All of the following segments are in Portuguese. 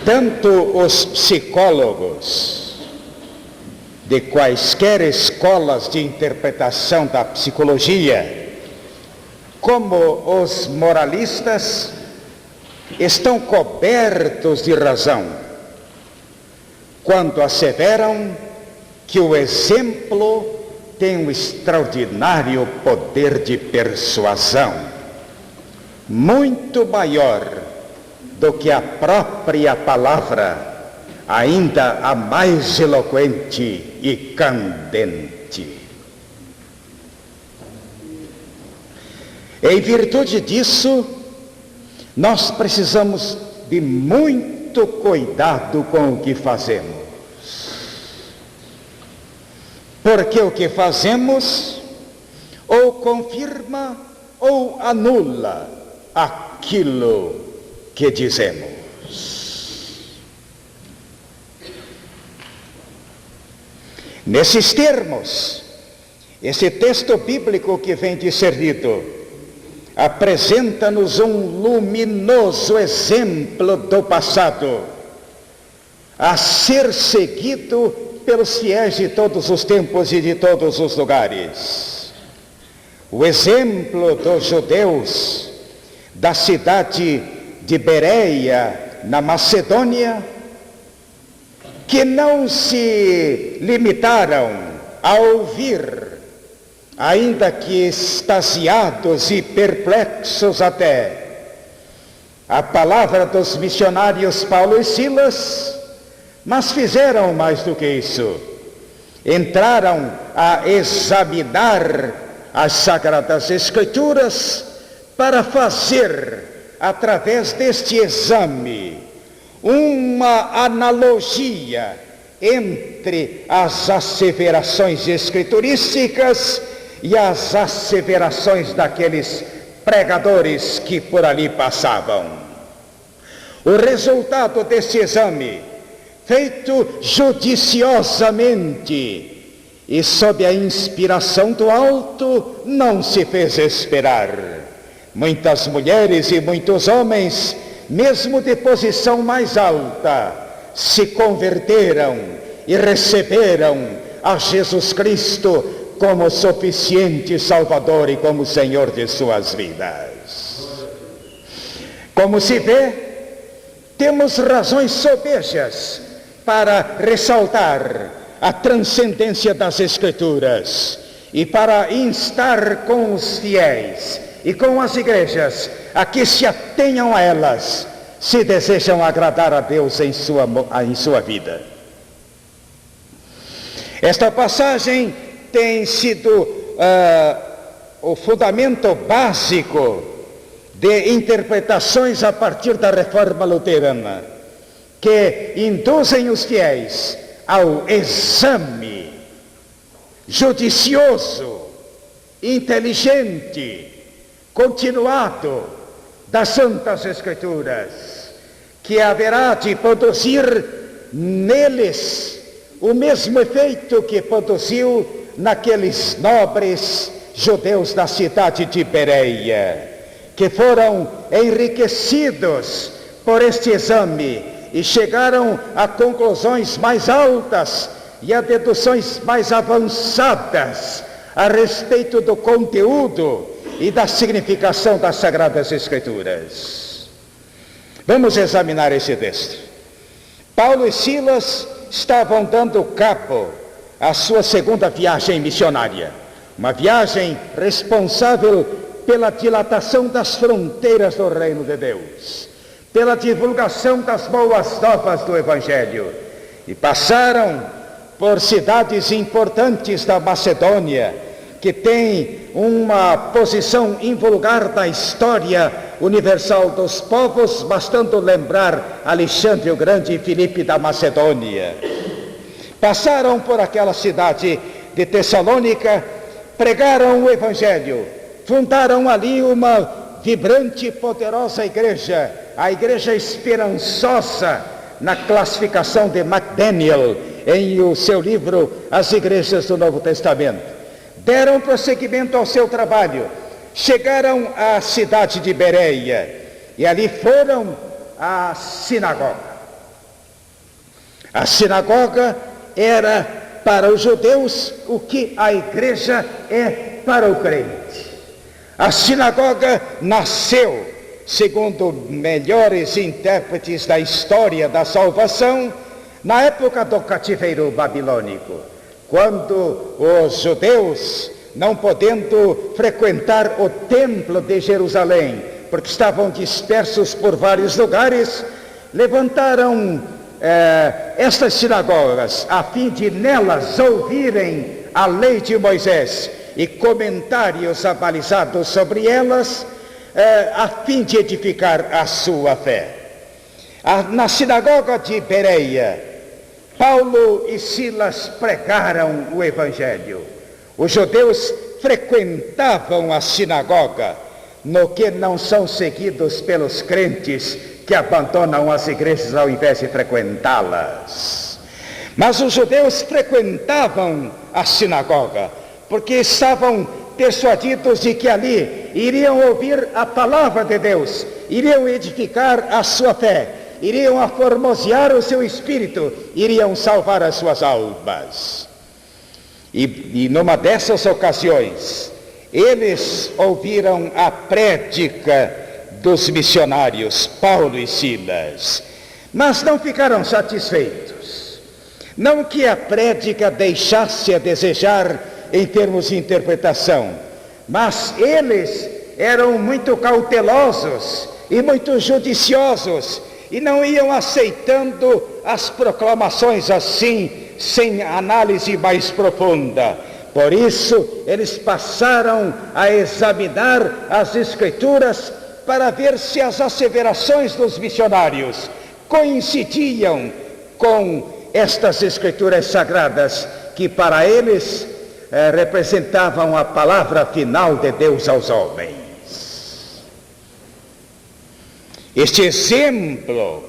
Tanto os psicólogos de quaisquer escolas de interpretação da psicologia, como os moralistas, estão cobertos de razão quando asseveram que o exemplo tem um extraordinário poder de persuasão, muito maior do que a própria palavra, ainda a mais eloquente e candente. Em virtude disso, nós precisamos de muito cuidado com o que fazemos. Porque o que fazemos ou confirma ou anula aquilo que dizemos. Nesses termos, esse texto bíblico que vem de ser lido apresenta-nos um luminoso exemplo do passado, a ser seguido pelos fiéis de todos os tempos e de todos os lugares. O exemplo dos judeus da cidade de Bereia, na Macedônia, que não se limitaram a ouvir, ainda que extasiados e perplexos até, a palavra dos missionários Paulo e Silas, mas fizeram mais do que isso. Entraram a examinar as Sagradas Escrituras para fazer, através deste exame, uma analogia entre as asseverações escriturísticas e as asseverações daqueles pregadores que por ali passavam. O resultado desse exame, feito judiciosamente e sob a inspiração do alto, não se fez esperar. Muitas mulheres e muitos homens, mesmo de posição mais alta, se converteram e receberam a Jesus Cristo como suficiente Salvador e como Senhor de suas vidas. Como se vê, temos razões sobejas para ressaltar a transcendência das Escrituras e para instar com os fiéis e com as igrejas a que se atenham a elas, se desejam agradar a Deus em sua vida. Esta passagem tem sido o fundamento básico de interpretações a partir da Reforma Luterana, que induzem os fiéis ao exame judicioso, inteligente, continuado das Santas Escrituras, que haverá de produzir neles o mesmo efeito que produziu naqueles nobres judeus da cidade de Bereia, que foram enriquecidos por este exame e chegaram a conclusões mais altas e a deduções mais avançadas a respeito do conteúdo e da significação das Sagradas Escrituras. Vamos examinar esse texto. Paulo e Silas estavam dando cabo à sua segunda viagem missionária, uma viagem responsável pela dilatação das fronteiras do reino de Deus, pela divulgação das boas novas do Evangelho, e passaram por cidades importantes da Macedônia, que tem uma posição invulgar da história universal dos povos, bastando lembrar Alexandre o Grande e Filipe da Macedônia. Passaram por aquela cidade de Tessalônica, pregaram o Evangelho, fundaram ali uma vibrante e poderosa igreja, a Igreja Esperançosa, na classificação de McDaniel, em o seu livro As Igrejas do Novo Testamento. Deram prosseguimento ao seu trabalho, chegaram à cidade de Bereia, e ali foram à sinagoga. A sinagoga era para os judeus o que a igreja é para o crente. A sinagoga nasceu, segundo melhores intérpretes da história da salvação, na época do cativeiro babilônico, quando os judeus, não podendo frequentar o templo de Jerusalém, porque estavam dispersos por vários lugares, levantaram estas sinagogas, a fim de nelas ouvirem a lei de Moisés e comentários abalizados sobre elas, a fim de edificar a sua fé. Na sinagoga de Bereia, Paulo e Silas pregaram o Evangelho. Os judeus frequentavam a sinagoga, no que não são seguidos pelos crentes que abandonam as igrejas ao invés de frequentá-las. Mas os judeus frequentavam a sinagoga, porque estavam persuadidos de que ali iriam ouvir a palavra de Deus, iriam edificar a sua fé, iriam aformosear o seu espírito, iriam salvar as suas almas. E numa dessas ocasiões, eles ouviram a prédica dos missionários Paulo e Silas, mas não ficaram satisfeitos. Não que a prédica deixasse a desejar em termos de interpretação, mas eles eram muito cautelosos e muito judiciosos e não iam aceitando as proclamações assim, sem análise mais profunda. Por isso, eles passaram a examinar as Escrituras para ver se as asseverações dos missionários coincidiam com estas Escrituras sagradas, que para eles representavam a palavra final de Deus aos homens. Este exemplo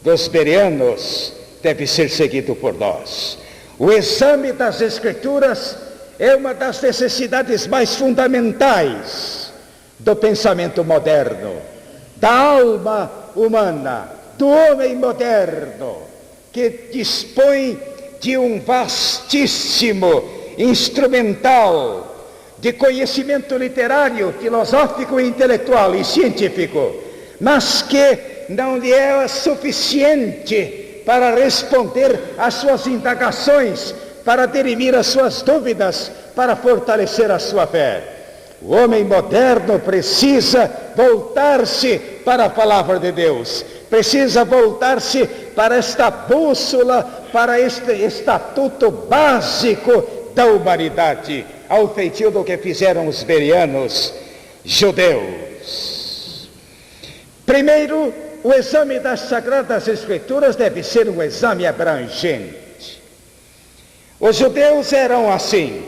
dos bereanos deve ser seguido por nós. O exame das Escrituras é uma das necessidades mais fundamentais do pensamento moderno, da alma humana, do homem moderno, que dispõe de um vastíssimo instrumental de conhecimento literário, filosófico, intelectual e científico, mas que não lhe é suficiente para responder às suas indagações, para dirimir as suas dúvidas, para fortalecer a sua fé. O homem moderno precisa voltar-se para a palavra de Deus, precisa voltar-se para esta bússola, para este estatuto básico da humanidade, ao feitio do que fizeram os bereanos judeus. Primeiro, o exame das Sagradas Escrituras deve ser um exame abrangente. Os judeus eram assim,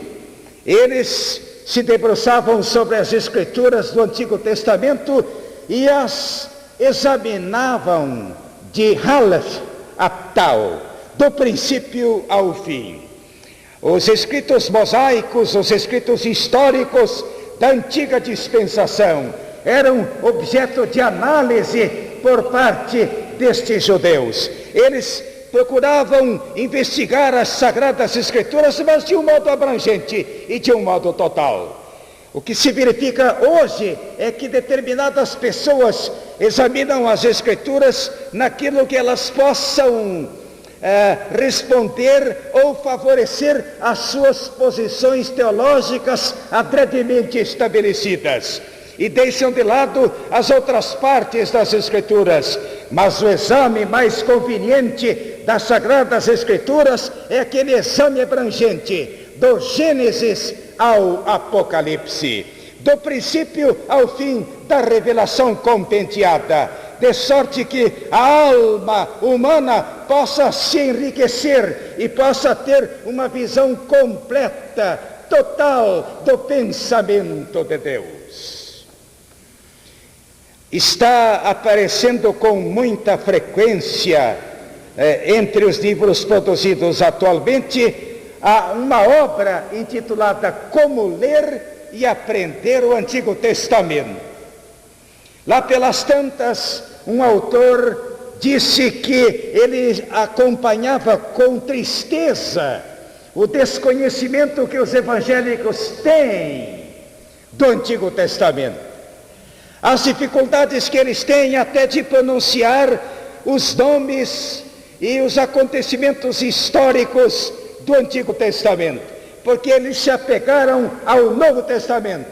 eles se debruçavam sobre as Escrituras do Antigo Testamento e as examinavam de Aleph a Tau, do princípio ao fim. Os escritos mosaicos, os escritos históricos da antiga dispensação eram objeto de análise por parte destes judeus. Eles procuravam investigar as Sagradas Escrituras, mas de um modo abrangente e de um modo total. O que se verifica hoje é que determinadas pessoas examinam as Escrituras naquilo que elas possam responder ou favorecer as suas posições teológicas adredemente estabelecidas, e deixam de lado as outras partes das Escrituras. Mas o exame mais conveniente das Sagradas Escrituras é aquele exame abrangente, do Gênesis ao Apocalipse, do princípio ao fim da revelação compendiada, de sorte que a alma humana possa se enriquecer e possa ter uma visão completa, total do pensamento de Deus. Está aparecendo com muita frequência entre os livros produzidos atualmente uma obra intitulada Como Ler e Aprender o Antigo Testamento. Lá pelas tantas, um autor disse que ele acompanhava com tristeza o desconhecimento que os evangélicos têm do Antigo Testamento. As dificuldades que eles têm até de pronunciar os nomes e os acontecimentos históricos do Antigo Testamento, porque eles se apegaram ao Novo Testamento,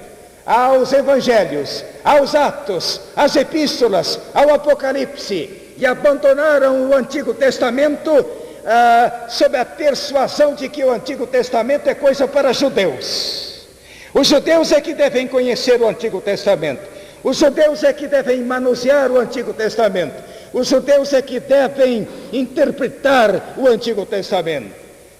aos Evangelhos, aos Atos, às Epístolas, ao Apocalipse, e abandonaram o Antigo Testamento sob a persuasão de que o Antigo Testamento é coisa para judeus. Os judeus é que devem conhecer o Antigo Testamento. Os judeus é que devem manusear o Antigo Testamento. Os judeus é que devem interpretar o Antigo Testamento.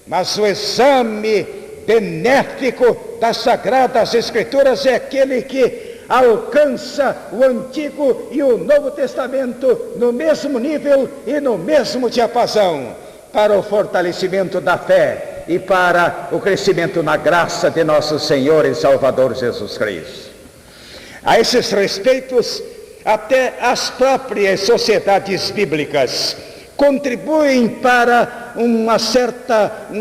Mas o exame benéfico das Sagradas Escrituras é aquele que alcança o Antigo e o Novo Testamento no mesmo nível e no mesmo diapasão, para o fortalecimento da fé e para o crescimento na graça de nosso Senhor e Salvador Jesus Cristo. A esses respeitos, até as próprias sociedades bíblicas contribuem para um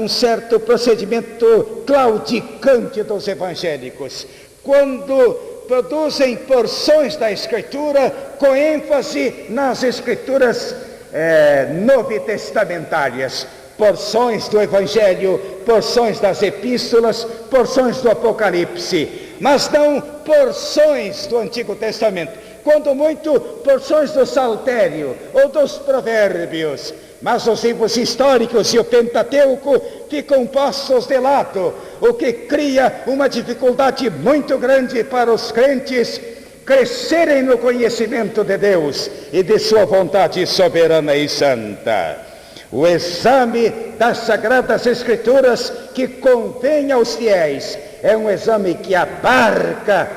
certo procedimento claudicante dos evangélicos, quando produzem porções da Escritura com ênfase nas Escrituras novotestamentárias, porções do Evangelho, porções das Epístolas, porções do Apocalipse, mas não porções do Antigo Testamento, quando muito porções do Saltério ou dos Provérbios, mas os livros históricos e o Pentateuco ficam postos de lado, o que cria uma dificuldade muito grande para os crentes crescerem no conhecimento de Deus e de sua vontade soberana e santa. O exame das Sagradas Escrituras que convém aos fiéis é um exame que abarca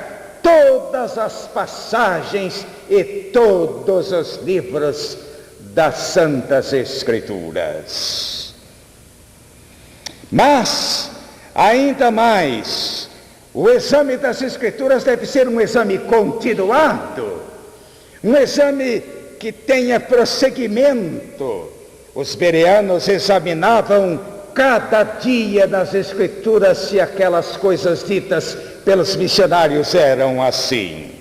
todas as passagens e todos os livros das Santas Escrituras. Mas, ainda mais, o exame das Escrituras deve ser um exame continuado, um exame que tenha prosseguimento. Os bereanos examinavam cada dia nas Escrituras se aquelas coisas ditas pelos missionários eram assim.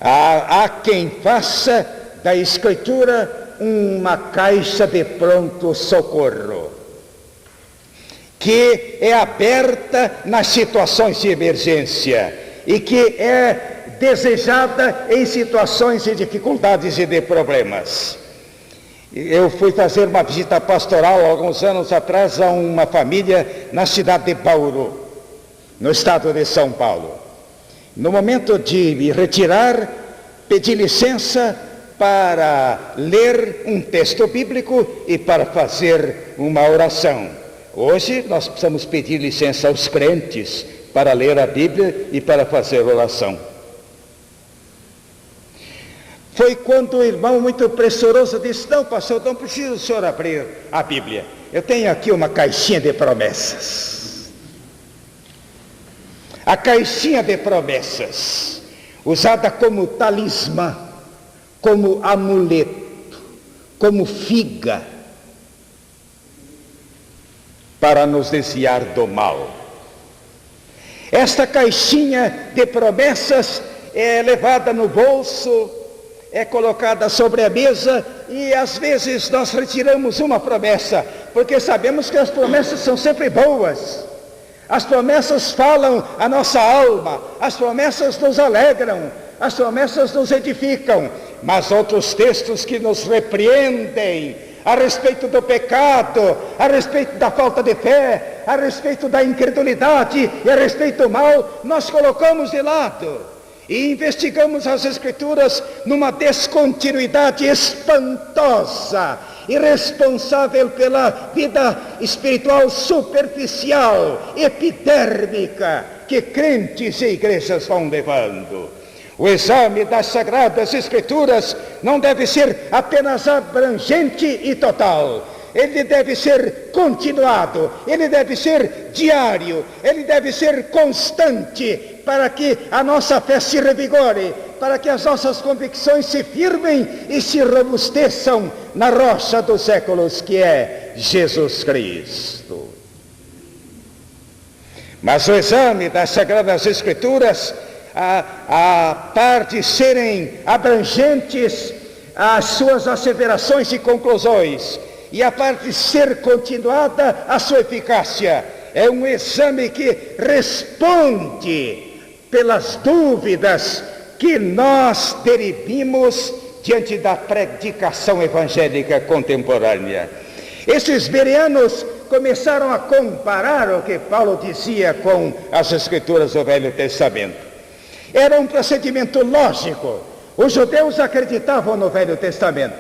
Há quem faça da Escritura uma caixa de pronto socorro, que é aberta nas situações de emergência e que é desejada em situações de dificuldades e de problemas. Eu fui fazer uma visita pastoral alguns anos atrás a uma família na cidade de Bauru, no estado de São Paulo. No momento de me retirar, pedi licença para ler um texto bíblico e para fazer uma oração. Hoje nós precisamos pedir licença aos crentes para ler a Bíblia e para fazer oração. Foi quando o irmão, muito pressuroso, disse: não, pastor, não precisa o senhor abrir a Bíblia. Eu tenho aqui uma caixinha de promessas. A caixinha de promessas, usada como talismã, como amuleto, como figa, para nos desviar do mal. Esta caixinha de promessas é levada no bolso, é colocada sobre a mesa e às vezes nós retiramos uma promessa, porque sabemos que as promessas são sempre boas. As promessas falam a nossa alma, as promessas nos alegram, as promessas nos edificam, mas outros textos que nos repreendem a respeito do pecado, a respeito da falta de fé, a respeito da incredulidade e a respeito do mal, nós colocamos de lado. E investigamos as Escrituras numa descontinuidade espantosa, irresponsável pela vida espiritual superficial, epidérmica, que crentes e igrejas vão levando. O exame das Sagradas Escrituras não deve ser apenas abrangente e total. Ele deve ser continuado, ele deve ser diário, ele deve ser constante, para que a nossa fé se revigore, para que as nossas convicções se firmem e se robusteçam na rocha dos séculos, que é Jesus Cristo. Mas o exame das Sagradas Escrituras, a parte de serem abrangentes as suas asseverações e conclusões, e a parte de ser continuada a sua eficácia, é um exame que responde pelas dúvidas que nós derivimos diante da predicação evangélica contemporânea. Esses bereanos começaram a comparar o que Paulo dizia com as Escrituras do Velho Testamento. Era um procedimento lógico. Os judeus acreditavam no Velho Testamento.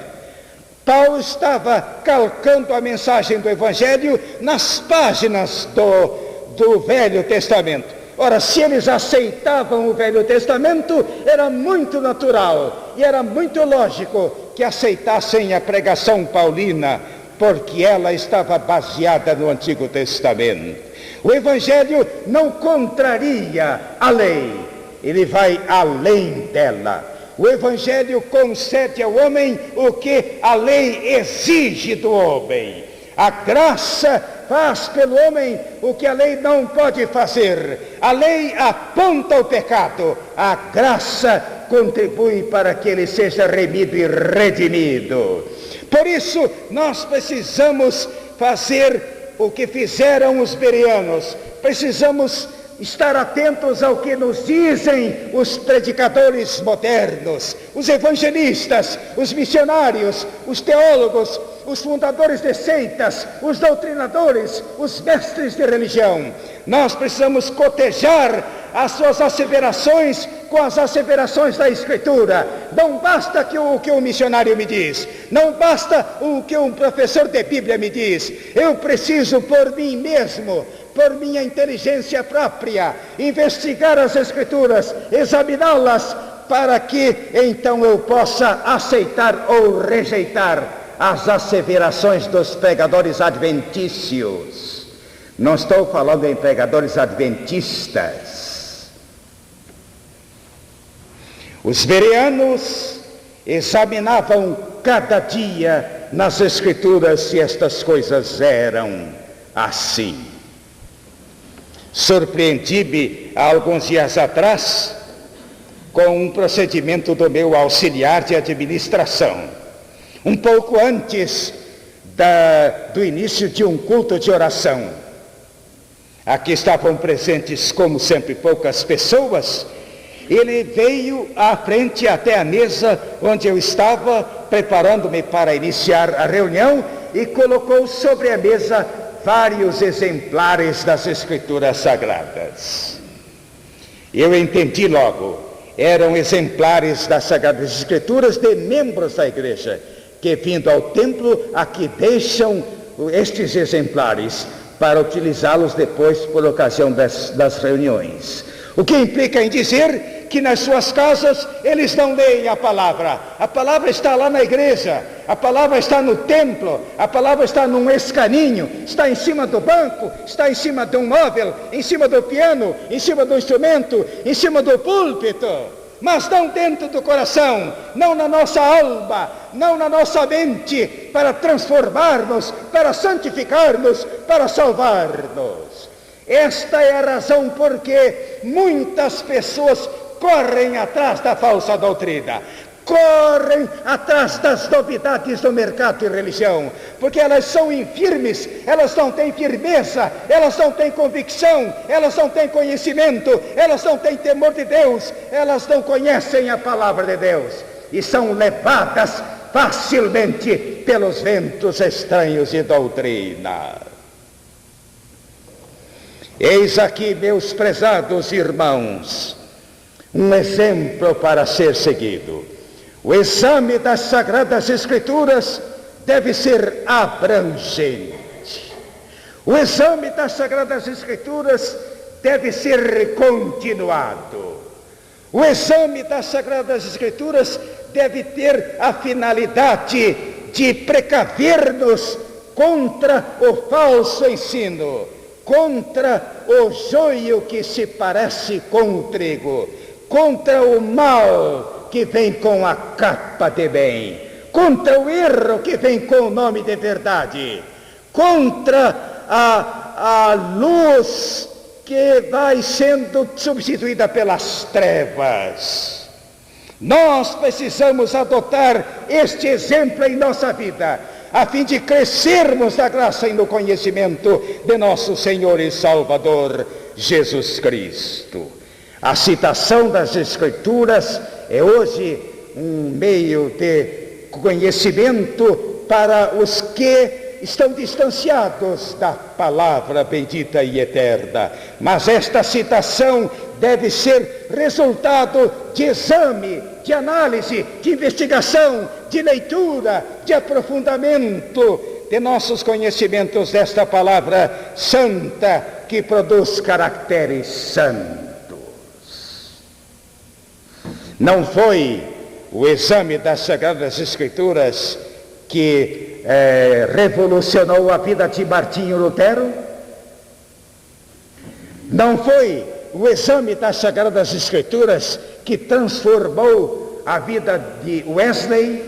Paulo estava calcando a mensagem do Evangelho nas páginas do Velho Testamento. Ora, se eles aceitavam o Velho Testamento, era muito natural e era muito lógico que aceitassem a pregação paulina, porque ela estava baseada no Antigo Testamento. O Evangelho não contraria a lei, ele vai além dela. O Evangelho concede ao homem o que a lei exige do homem. A graça faz pelo homem o que a lei não pode fazer. A lei aponta o pecado, a graça contribui para que ele seja remido e redimido. Por isso, nós precisamos fazer o que fizeram os bereanos. Precisamos estar atentos ao que nos dizem os predicadores modernos, os evangelistas, os missionários, os teólogos, os fundadores de seitas, os doutrinadores, os mestres de religião. Nós precisamos cotejar as suas asseverações com as asseverações da Escritura. Não basta o que um missionário me diz, não basta o que um professor de Bíblia me diz. Eu preciso por mim mesmo, por minha inteligência própria, investigar as Escrituras, examiná-las, para que então eu possa aceitar ou rejeitar as asseverações dos pregadores adventícios. Não estou falando em pregadores adventistas. Os bereanos examinavam cada dia nas Escrituras se estas coisas eram assim. Surpreendi-me há alguns dias atrás com um procedimento do meu auxiliar de administração. Um pouco antes do início de um culto de oração. Aqui estavam presentes, como sempre, poucas pessoas. Ele veio à frente até a mesa onde eu estava, preparando-me para iniciar a reunião, e colocou sobre a mesa vários exemplares das Escrituras Sagradas. Eu entendi logo, eram exemplares das Sagradas Escrituras de membros da igreja, que vindo ao templo, aqui deixam estes exemplares para utilizá-los depois por ocasião das reuniões. O que implica em dizer que nas suas casas eles não leem a palavra está lá na igreja, a palavra está no templo, a palavra está num escaninho, está em cima do banco, está em cima de um móvel, em cima do piano, em cima do instrumento, em cima do púlpito, mas não dentro do coração, não na nossa alma, não na nossa mente, para transformar-nos, para santificar-nos, para salvar-nos. Esta é a razão porque muitas pessoas correm atrás da falsa doutrina, correm atrás das novidades do mercado de religião, porque elas são infirmes, elas não têm firmeza, elas não têm convicção, elas não têm conhecimento, elas não têm temor de Deus, elas não conhecem a palavra de Deus e são levadas facilmente pelos ventos estranhos de doutrina. Eis aqui, meus prezados irmãos, um exemplo para ser seguido. O exame das Sagradas Escrituras deve ser abrangente. O exame das Sagradas Escrituras deve ser continuado. O exame das Sagradas Escrituras deve ter a finalidade de precaver-nos contra o falso ensino, contra o joio que se parece com o trigo, contra o mal que vem com a capa de bem, contra o erro que vem com o nome de verdade, contra a luz que vai sendo substituída pelas trevas. Nós precisamos adotar este exemplo em nossa vida, a fim de crescermos na graça e no conhecimento de nosso Senhor e Salvador Jesus Cristo. A citação das Escrituras é hoje um meio de conhecimento para os que estão distanciados da palavra bendita e eterna. Mas esta citação deve ser resultado de exame, de análise, de investigação, de leitura, de aprofundamento de nossos conhecimentos desta palavra santa que produz caracteres santos. Não foi o exame das Sagradas Escrituras que revolucionou a vida de Martinho Lutero? Não foi o exame das Sagradas Escrituras que transformou a vida de Wesley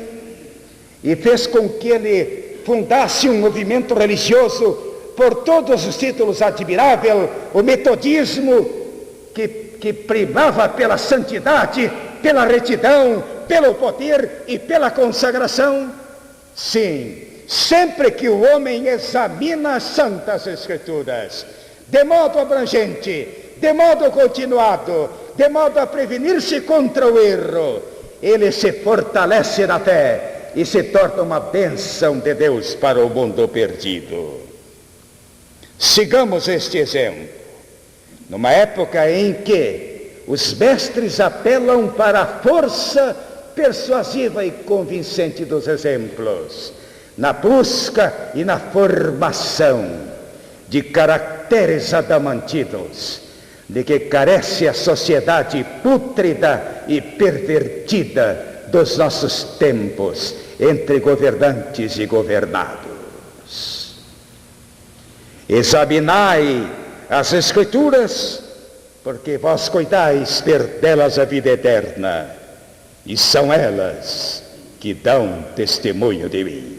e fez com que ele fundasse um movimento religioso por todos os títulos admirável, o metodismo que primava pela santidade, pela retidão, pelo poder e pela consagração? Sim, sempre que o homem examina as Santas Escrituras, de modo abrangente, de modo continuado, de modo a prevenir-se contra o erro, ele se fortalece na fé e se torna uma bênção de Deus para o mundo perdido. Sigamos este exemplo. Numa época em que os mestres apelam para a força persuasiva e convincente dos exemplos, na busca e na formação de caracteres adamantinos, de que carece a sociedade pútrida e pervertida dos nossos tempos, entre governantes e governados. Examinai as Escrituras, porque vós cuidais ter delas a vida eterna, e são elas que dão testemunho de mim.